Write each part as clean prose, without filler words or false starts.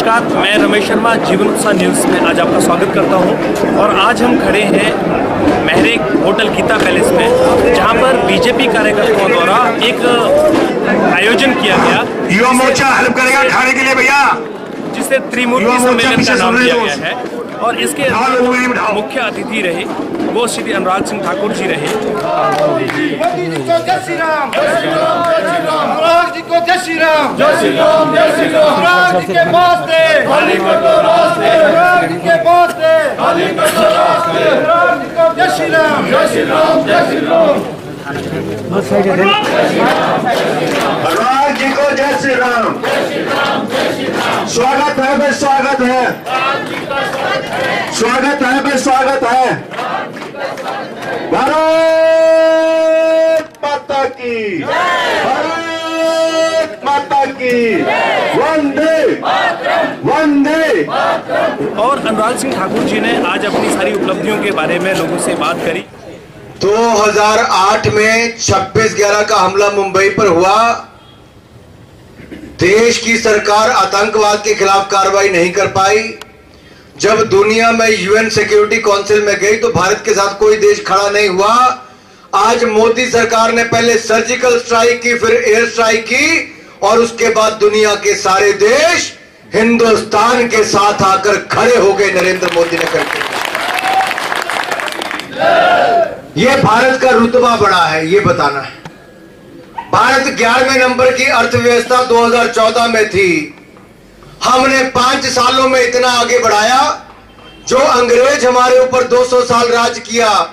मुलाकात। मैं रमेश शर्मा, जीवन उत्साह न्यूज़ में आज आपका स्वागत करता हूं। और आज हम खड़े हैं महरे होटल गीता पैलेस में, जहां पर बीजेपी कार्यकर्ताओं द्वारा एक आयोजन किया गया। युवा मोर्चा हेल्प करेगा खाने के लिए भैया, जिसे त्रिमूर्ति सम्मेलन का नाम दिया गया है। और इसके मुख्य अतिथि रहे वो श्री अनुराग सिंह ठाकुर जी रहे। मोदी जी को जय श्री राम, जय श्री राम, जय श्री राम। अनुराग जी को जय श्री राम, जय श्री राम, जय श्री राम। अनुराग जी के वास्ते खाली कर दो रास्ते, अनुराग जी के वास्ते खाली कर दो रास्ते। अनुराग जी को जय श्री राम, जय श्री राम, जय श्री राम। अनुराग जी को जय श्री राम, जय श्री राम, जय श्री राम। स्वागत है भाई, स्वागत है, स्वागत है भाई, स्वागत है। भारत माता की, भारत माता की, वंदे वंदे। और अनुराग सिंह ठाकुर जी ने आज अपनी सारी उपलब्धियों के बारे में लोगों से बात करी। 2008 में 26/11 का हमला मुंबई पर हुआ। देश की सरकार आतंकवाद के खिलाफ कार्रवाई नहीं कर पाई। जब दुनिया में यूएन सिक्योरिटी काउंसिल में गई तो भारत के साथ कोई देश खड़ा नहीं हुआ। आज मोदी सरकार ने पहले सर्जिकल स्ट्राइक की, फिर एयर स्ट्राइक की, और उसके बाद दुनिया के सारे देश हिंदुस्तान के साथ आकर खड़े हो गए नरेंद्र मोदी ने करके। ये भारत का रुतबा बढ़ा है, ये बताना है। भारत 11वें नंबर की अर्थव्यवस्था 2014 में थी। हमने 5 सालों में इतना आगे बढ़ाया। जो अंग्रेज हमारे ऊपर 200 साल राज किया,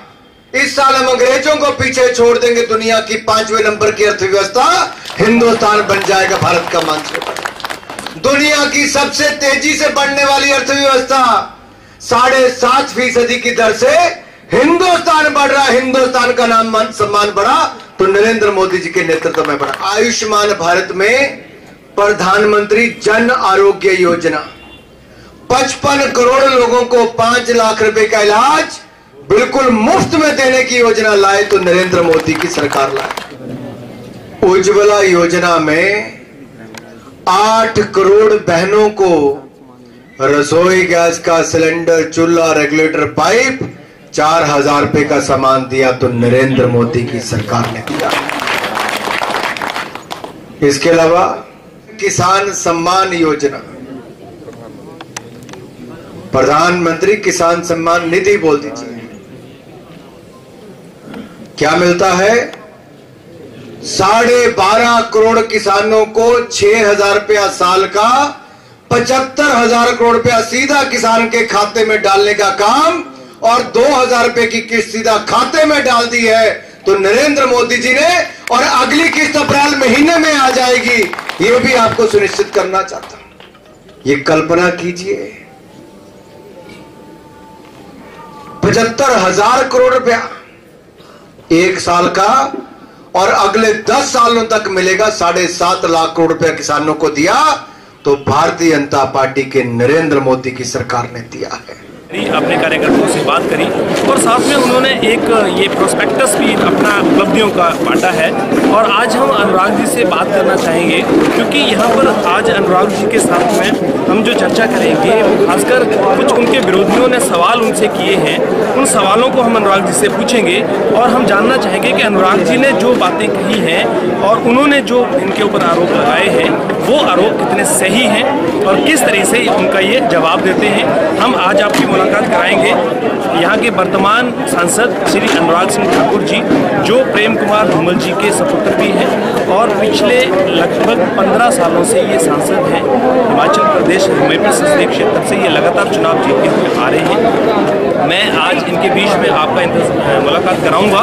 इस साल हम अंग्रेजों को पीछे छोड़ देंगे। दुनिया की 5वें नंबर की अर्थव्यवस्था हिंदुस्तान बन जाएगा भारत का मानचित्र। दुनिया की सबसे तेजी से बढ़ने वाली अर्थव्यवस्था 7.5% की दर से हिंदुस्तान बढ़ रहा। हिंदुस्तान का नाम मान सम्मान बढ़ा तो नरेंद्र मोदी जी के नेतृत्व में बढ़ा। आयुष्मान भारत में प्रधानमंत्री जन आरोग्य योजना 55 करोड़ लोगों को 5 लाख रुपए का इलाज बिल्कुल मुफ्त में देने की योजना लाए तो नरेंद्र मोदी की सरकार लाए। उज्ज्वला योजना में 8 करोड़ बहनों को रसोई गैस का सिलेंडर, चूल्हा, रेगुलेटर, पाइप 4000 रुपए का सामान दिया तो नरेंद्र मोदी की सरकार ने दिया। इसके अलावा किसान सम्मान योजना, प्रधानमंत्री किसान सम्मान निधि बोल दीजिए, क्या मिलता है? 12.5 करोड़ किसानों को 6000 रुपया साल का, 75,000 करोड़ रुपया सीधा किसान के खाते में डालने का काम, और 2000 रुपए की किस्त सीधा खाते में डाल दी है तो नरेंद्र मोदी जी ने। और अगली किस्त अप्रैल महीने में आ जाएगी, ये भी आपको सुनिश्चित करना चाहता हूं। ये कल्पना कीजिए, 75,000 करोड़ रुपया 1 साल का, और अगले 10 सालों तक मिलेगा। 7.5 लाख करोड़ रुपया किसानों को दिया तो भारतीय जनता पार्टी के नरेंद्र मोदी की सरकार ने दिया है। अपने कार्यकर्ताओं से बात करी और साथ में उन्होंने एक ये प्रोस्पेक्टस भी अपना उपलब्धियों का बांटा है। और आज हम अनुराग जी से बात करना चाहेंगे, क्योंकि यहाँ पर आज अनुराग जी के साथ में हम जो चर्चा करेंगे वो खासकर कुछ उनके विरोधियों ने सवाल उनसे किए हैं। उन सवालों को हम अनुराग जी से पूछेंगे और हम जानना चाहेंगे कि अनुराग जी ने जो बातें कही हैं और उन्होंने जो इनके ऊपर आरोप लगाए हैं वो आरोप कितने सही हैं और किस तरह से उनका ये जवाब देते हैं। हम आज आपकी मुलाकात कराएंगे यहाँ के वर्तमान सांसद श्री अनुराग सिंह ठाकुर जी, जो प्रेम कुमार धूमल जी के सपुत्र भी हैं और पिछले लगभग 15 सालों से ये सांसद हैं। हिमाचल प्रदेश हमीरपुर संसदीय क्षेत्र से ये लगातार चुनाव जीतते हुए आ रहे हैं। मैं आज इनके बीच में आपका मुलाकात कराऊंगा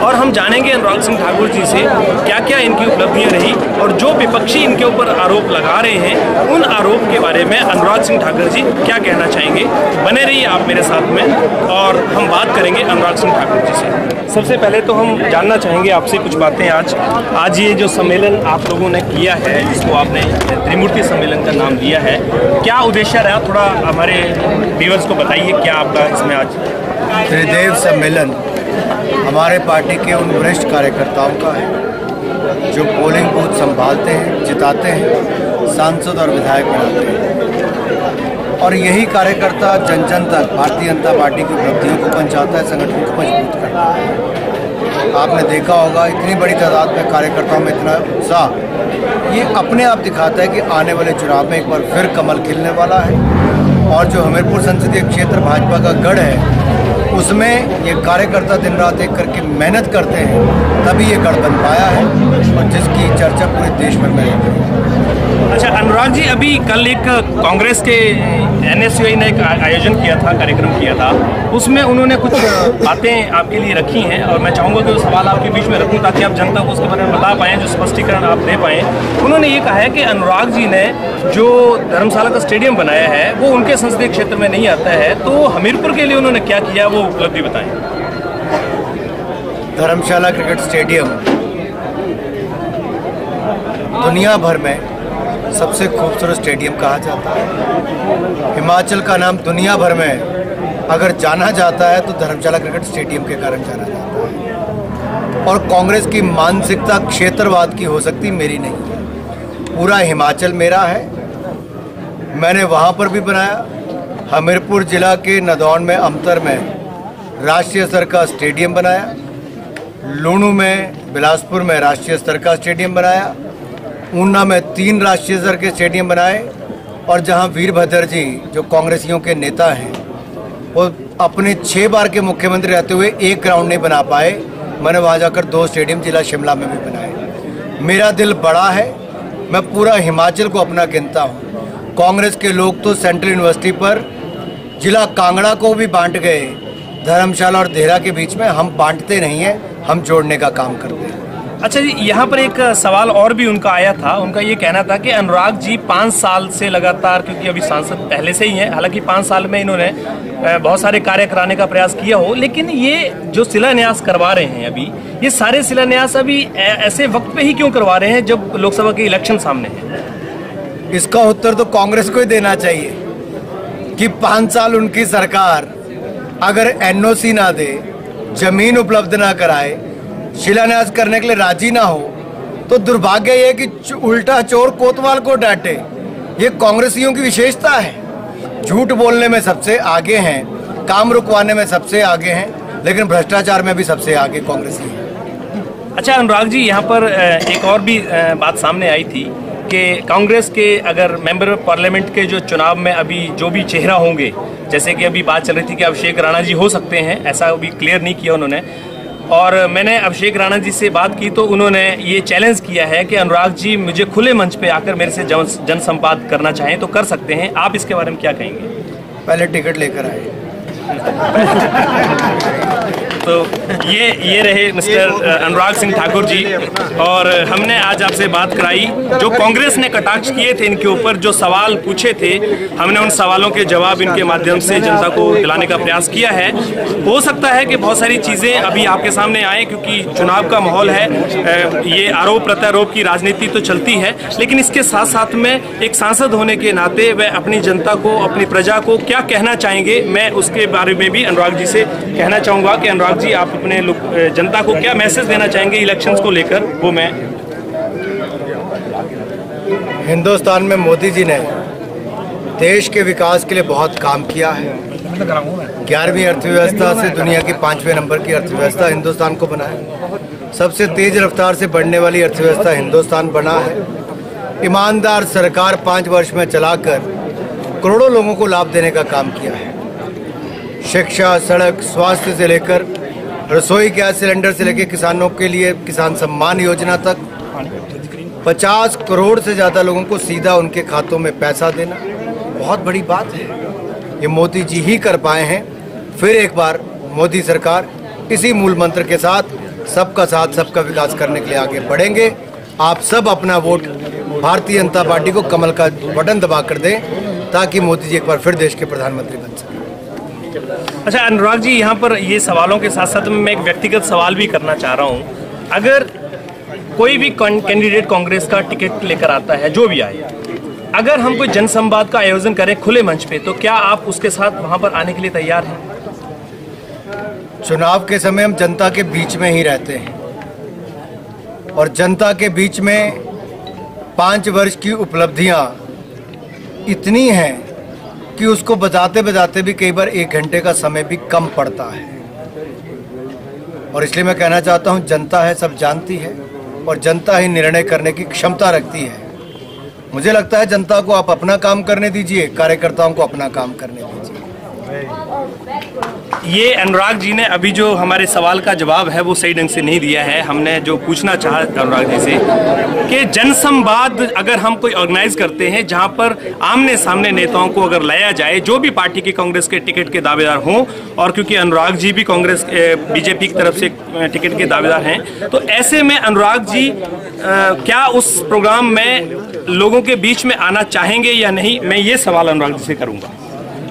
और हम जानेंगे अनुराग सिंह ठाकुर जी से क्या क्या इनकी उपलब्धियां रही और जो विपक्षी इनके ऊपर आरोप लगा रहे हैं उन आरोप के बारे में अनुराग सिंह ठाकुर जी क्या कहना चाहेंगे। बने रहिए आप मेरे साथ में और हम बात करेंगे अनुराग सिंह ठाकुर जी से। सबसे पहले तो हम जानना चाहेंगे आपसे कुछ बातें। आज ये जो सम्मेलन आप लोगों ने किया है, जिसको आपने त्रिमूर्ति सम्मेलन का नाम दिया है, क्या उद्देश्य रहा, थोड़ा हमारे व्यूअर्स को बताइए क्या आपका इसमें आज। त्रिदेव सम्मेलन हमारे पार्टी के उन वरिष्ठ कार्यकर्ताओं का है जो पोलिंग बूथ संभालते हैं, जिताते हैं, सांसद और विधायक बनाते हैं। और यही कार्यकर्ता जन जन तक भारतीय जनता पार्टी की उपलब्धियों को पहुंचाता है, संगठन को मजबूत करता है। आपने देखा होगा इतनी बड़ी तादाद में कार्यकर्ताओं में इतना उत्साह, ये अपने आप दिखाता है कि आने वाले चुनाव में एक बार फिर कमल खिलने वाला है। और जो हमीरपुर संसदीय क्षेत्र भाजपा का गढ़ है, उसमें ये कार्यकर्ता दिन रात एक करके मेहनत करते हैं, तभी ये गढ़ बन पाया है और जिसकी चर्चा पूरे देश भर में है। अच्छा अनुराग जी, अभी कल एक कांग्रेस के NSUI ने एक आयोजन किया था, कार्यक्रम किया था, उसमें उन्होंने कुछ बातें आपके लिए रखी हैं और मैं चाहूँगा कि वो सवाल आपके बीच में रखूँ ताकि आप जनता को उसके बारे में बता पाएँ, जो स्पष्टीकरण आप दे पाएँ। उन्होंने ये कहा है कि अनुराग जी ने जो धर्मशाला का स्टेडियम बनाया है वो उनके संसदीय क्षेत्र में नहीं आता है, तो हमीरपुर के लिए उन्होंने क्या किया वो उपलब्धि बताएं। धर्मशाला क्रिकेट स्टेडियम दुनिया भर में सबसे खूबसूरत स्टेडियम कहा जाता है। हिमाचल का नाम दुनिया भर में अगर जाना जाता है तो धर्मशाला क्रिकेट स्टेडियम के कारण जाना जाता है। और कांग्रेस की मानसिकता क्षेत्रवाद की हो सकती, मेरी नहीं है। पूरा हिमाचल मेरा है। मैंने वहाँ पर भी बनाया, हमीरपुर जिला के नदौन में अमतर में राष्ट्रीय स्तर का स्टेडियम बनाया, लूणू में बिलासपुर में राष्ट्रीय स्तर का स्टेडियम बनाया, ऊना में 3 राष्ट्रीय स्तर के स्टेडियम बनाए, और जहां वीरभद्र जी जो कांग्रेसियों के नेता हैं वो अपने 6 बार के मुख्यमंत्री रहते हुए एक ग्राउंड नहीं बना पाए, मैंने वहां जाकर 2 स्टेडियम जिला शिमला में भी बनाए। मेरा दिल बड़ा है, मैं पूरा हिमाचल को अपना गिनता हूँ। कांग्रेस के लोग तो सेंट्रल यूनिवर्सिटी पर जिला कांगड़ा को भी बांट गए, धर्मशाला और देहरा के बीच में हम बांटते नहीं हैं, हम जोड़ने का काम करते हैं। अच्छा जी, यहाँ पर एक सवाल और भी उनका आया था। उनका ये कहना था कि अनुराग जी 5 साल से लगातार, क्योंकि अभी सांसद पहले से ही हैं, हालांकि 5 साल में इन्होंने बहुत सारे कार्य कराने का प्रयास किया हो, लेकिन ये जो शिलान्यास करवा रहे हैं अभी, ये सारे शिलान्यास अभी ऐसे वक्त पे ही क्यों करवा रहे हैं जब लोकसभा के इलेक्शन सामने है? इसका उत्तर तो कांग्रेस को ही देना चाहिए कि 5 साल उनकी सरकार अगर NOC ना दे, जमीन उपलब्ध ना कराए, शिलान्यास करने के लिए राजी ना हो, तो दुर्भाग्य ये कि उल्टा चोर कोतवाल को डांटे। ये कांग्रेसियों की विशेषता है। झूठ बोलने में सबसे आगे हैं, काम रुकवाने में सबसे आगे हैं, लेकिन भ्रष्टाचार में भी सबसे आगे कांग्रेसी है। अच्छा अनुराग जी, यहाँ पर एक और भी बात सामने आई थी कि कांग्रेस के अगर मेंबर ऑफ पार्लियामेंट के जो चुनाव में अभी जो भी चेहरा होंगे, जैसे कि अभी बात चल रही थी कि अभिषेक राणा जी हो सकते हैं, ऐसा अभी क्लियर नहीं किया उन्होंने, और मैंने अभिषेक राणा जी से बात की तो उन्होंने ये चैलेंज किया है कि अनुराग जी मुझे खुले मंच पे आकर मेरे से जनसंवाद करना चाहें तो कर सकते हैं। आप इसके बारे में क्या कहेंगे? पहले टिकट लेकर आए। तो ये रहे मिस्टर अनुराग सिंह ठाकुर जी, और हमने आज आपसे बात कराई। जो कांग्रेस ने कटाक्ष किए थे इनके ऊपर, जो सवाल पूछे थे, हमने उन सवालों के जवाब इनके माध्यम से जनता को दिलाने का प्रयास किया है। हो सकता है कि बहुत सारी चीज़ें अभी आपके सामने आए, क्योंकि चुनाव का माहौल है, ये आरोप प्रत्यारोप की राजनीति तो चलती है, लेकिन इसके साथ साथ में एक सांसद होने के नाते वह अपनी जनता को, अपनी प्रजा को क्या कहना चाहेंगे, मैं उसके बारे में भी अनुराग जी से कहना चाहूँगा कि अनुराग जी आप अपने जनता को क्या मैसेज देना चाहेंगे इलेक्शंस को लेकर, वो मैं। हिंदुस्तान में मोदी जी ने देश के विकास के लिए बहुत काम किया है। 11वीं अर्थव्यवस्था से दुनिया की 5वें नंबर की अर्थव्यवस्था हिंदुस्तान को बनाया। सबसे तेज रफ्तार से बढ़ने वाली अर्थव्यवस्था हिंदुस्तान बना है। ईमानदार सरकार 5 वर्ष में चलाकर करोड़ों लोगों को लाभ देने का काम किया है। शिक्षा, सड़क, स्वास्थ्य से लेकर रसोई गैस सिलेंडर से लेकर किसानों के लिए किसान सम्मान योजना तक 50 करोड़ से ज़्यादा लोगों को सीधा उनके खातों में पैसा देना बहुत बड़ी बात है। ये मोदी जी ही कर पाए हैं। फिर एक बार मोदी सरकार इसी मूल मंत्र के साथ सबका साथ सबका विकास करने के लिए आगे बढ़ेंगे। आप सब अपना वोट भारतीय जनता पार्टी को कमल का बटन दबा कर दें ताकि मोदी जी एक बार फिर देश के प्रधानमंत्री बन सकें। अच्छा अनुराग जी, यहाँ पर ये सवालों के साथ साथ मैं एक व्यक्तिगत सवाल भी करना चाह रहा हूँ। अगर कोई भी कैंडिडेट कांग्रेस का टिकट लेकर आता है, जो भी आए, अगर हम कोई जनसंवाद का आयोजन करें खुले मंच पे, तो क्या आप उसके साथ वहाँ पर आने के लिए तैयार हैं? चुनाव के समय हम जनता के बीच में ही रहते हैं और जनता के बीच में 5 वर्ष की उपलब्धियां इतनी हैं कि उसको बजाते बजाते भी कई बार 1 घंटे का समय भी कम पड़ता है। और इसलिए मैं कहना चाहता हूं, जनता है, सब जानती है और जनता ही निर्णय करने की क्षमता रखती है। मुझे लगता है जनता को आप अपना काम करने दीजिए, कार्यकर्ताओं को अपना काम करने दीजिए। ये अनुराग जी ने अभी जो हमारे सवाल का जवाब है वो सही ढंग से नहीं दिया है। हमने जो पूछना चाहा अनुराग जी से कि जनसंवाद अगर हम कोई ऑर्गेनाइज करते हैं जहां पर आमने सामने नेताओं को अगर लाया जाए, जो भी पार्टी की कांग्रेस के टिकट के दावेदार हों, और क्योंकि अनुराग जी भी कांग्रेस बीजेपी की तरफ से टिकट के दावेदार हैं, तो ऐसे में अनुराग जी क्या उस प्रोग्राम में लोगों के बीच में आना चाहेंगे या नहीं? मैं ये सवाल अनुराग जी से करूँगा।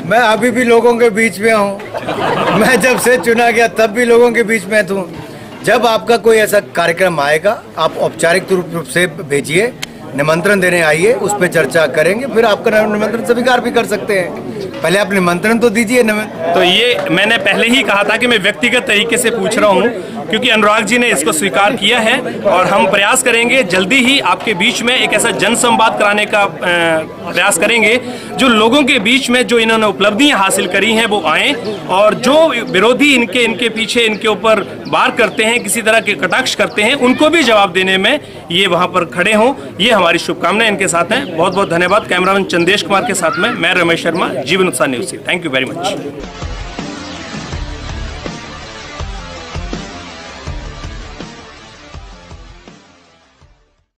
मैं अभी भी लोगों के बीच में हूँ। मैं जब से चुना गया तब भी लोगों के बीच में हूँ। जब आपका कोई ऐसा कार्यक्रम आएगा, आप औपचारिक रूप से भेजिए, निमंत्रण देने आइए, उस पर चर्चा करेंगे, फिर आपका निमंत्रण स्वीकार भी कर सकते हैं। पहले आप निमंत्रण तो दीजिए। तो ये मैंने पहले ही कहा था कि मैं व्यक्तिगत तरीके से पूछ रहा हूँ, क्योंकि अनुराग जी ने इसको स्वीकार किया है और हम प्रयास करेंगे जल्दी ही आपके बीच में एक ऐसा जनसंवाद कराने का प्रयास करेंगे जो लोगों के बीच में जो इन्होंने उपलब्धियां हासिल करी हैं वो आएँ, और जो विरोधी इनके पीछे इनके ऊपर वार करते हैं, किसी तरह के कटाक्ष करते हैं, उनको भी जवाब देने में ये वहाँ पर खड़े हों। ये हमारी शुभकामनाएं इनके साथ हैं। बहुत बहुत धन्यवाद। कैमरामैन चंदेश कुमार के साथ में मैं रमेश शर्मा, जीवन उत्साह न्यूज़ से। Thank you very much.